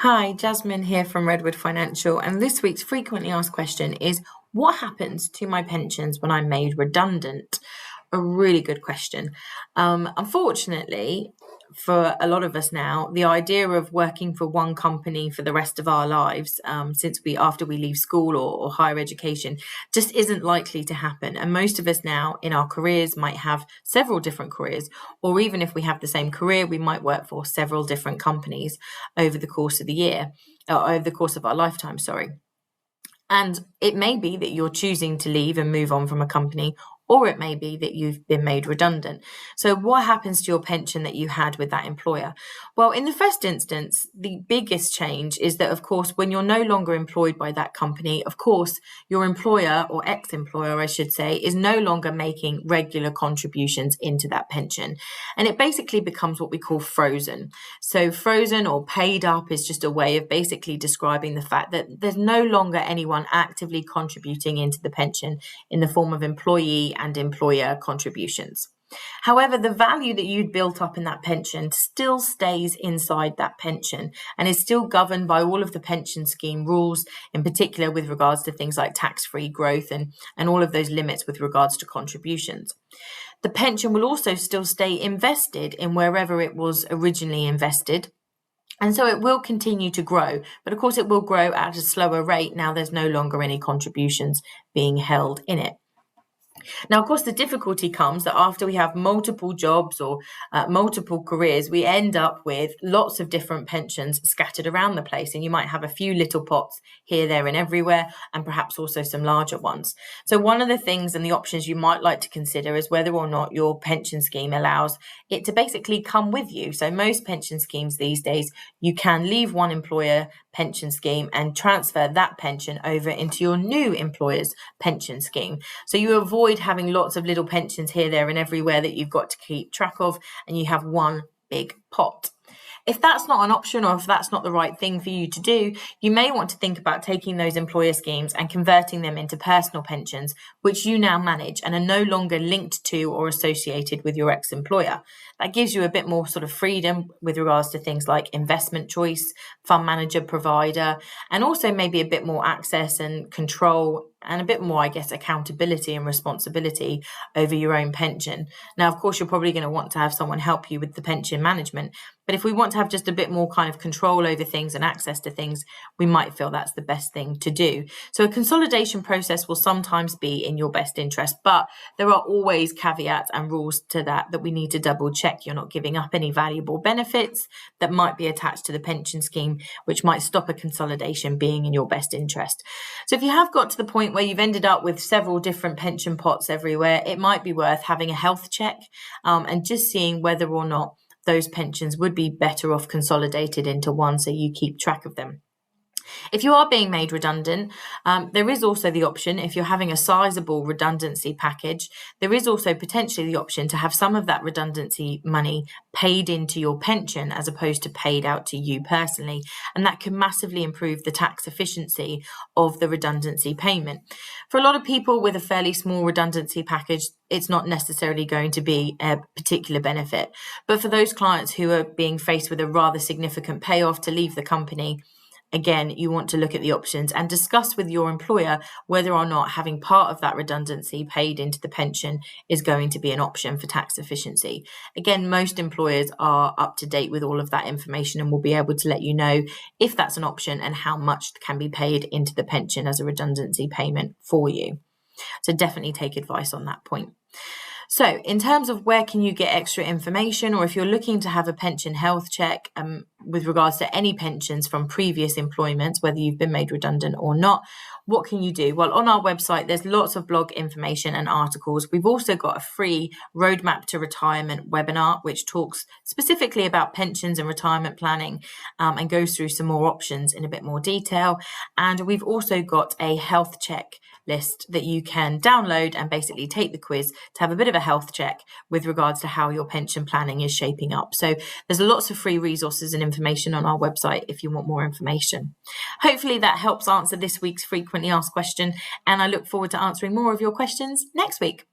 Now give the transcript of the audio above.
Hi, Jasmine here from Redwood Financial, and this week's frequently asked question is, what happens to my pensions when I'm made redundant? A really good question. Unfortunately, for a lot of us now, the idea of working for one company for the rest of our lives, after we leave school or higher education, just isn't likely to happen. And most of us now in our careers might have several different careers, or even if we have the same career, we might work for several different companies over the course of the year, or over the course of our lifetime, sorry. And it may be that you're choosing to leave and move on from a company, or it may be that you've been made redundant. So what happens to your pension that you had with that employer? Well, in the first instance, the biggest change is that, of course, when you're no longer employed by that company, of course, your employer, or ex-employer, I should say, is no longer making regular contributions into that pension. And it basically becomes what we call frozen. So frozen or paid up is just a way of basically describing the fact that there's no longer anyone actively contributing into the pension in the form of employee and employer contributions. However, the value that you'd built up in that pension still stays inside that pension and is still governed by all of the pension scheme rules, in particular with regards to things like tax-free growth and all of those limits with regards to contributions. The pension will also still stay invested in wherever it was originally invested. And so it will continue to grow, but of course it will grow at a slower rate now there's no longer any contributions being held in it. Now, of course, the difficulty comes that after we have multiple jobs or multiple careers, we end up with lots of different pensions scattered around the place. And you might have a few little pots here, there, and everywhere, and perhaps also some larger ones. So one of the things and the options you might like to consider is whether or not your pension scheme allows it to basically come with you. So most pension schemes these days, you can leave one employer pension scheme and transfer that pension over into your new employer's pension scheme. So you avoid having lots of little pensions here, there, and everywhere that you've got to keep track of, and you have one big pot. If that's not an option, or if that's not the right thing for you to do, you may want to think about taking those employer schemes and converting them into personal pensions, which you now manage and are no longer linked to or associated with your ex-employer. That gives you a bit more sort of freedom with regards to things like investment choice, fund manager provider, and also maybe a bit more access and control and a bit more, I guess, accountability and responsibility over your own pension. Now, of course, you're probably going to want to have someone help you with the pension management. But if we want to have just a bit more kind of control over things and access to things, we might feel that's the best thing to do. So a consolidation process will sometimes be in your best interest, but there are always caveats and rules to that we need to double check. You're not giving up any valuable benefits that might be attached to the pension scheme, which might stop a consolidation being in your best interest. So if you have got to the point where you've ended up with several different pension pots everywhere, it might be worth having a health check and just seeing whether or not those pensions would be better off consolidated into one so you keep track of them. If you are being made redundant, there is also the option, if you're having a sizable redundancy package, there is also potentially the option to have some of that redundancy money paid into your pension as opposed to paid out to you personally. And that can massively improve the tax efficiency of the redundancy payment. For a lot of people with a fairly small redundancy package, it's not necessarily going to be a particular benefit. But for those clients who are being faced with a rather significant payoff to leave the company, again, you want to look at the options and discuss with your employer whether or not having part of that redundancy paid into the pension is going to be an option for tax efficiency. Again, most employers are up to date with all of that information and will be able to let you know if that's an option and how much can be paid into the pension as a redundancy payment for you. So definitely take advice on that point. So in terms of where can you get extra information, or if you're looking to have a pension health check with regards to any pensions from previous employments, whether you've been made redundant or not, what can you do? Well, on our website, there's lots of blog information and articles. We've also got a free Roadmap to Retirement webinar, which talks specifically about pensions and retirement planning and goes through some more options in a bit more detail. And we've also got a health check list that you can download and basically take the quiz to have a bit of a health check with regards to how your pension planning is shaping up. So there's lots of free resources and information on our website if you want more information. Hopefully that helps answer this week's frequently asked question, and I look forward to answering more of your questions next week.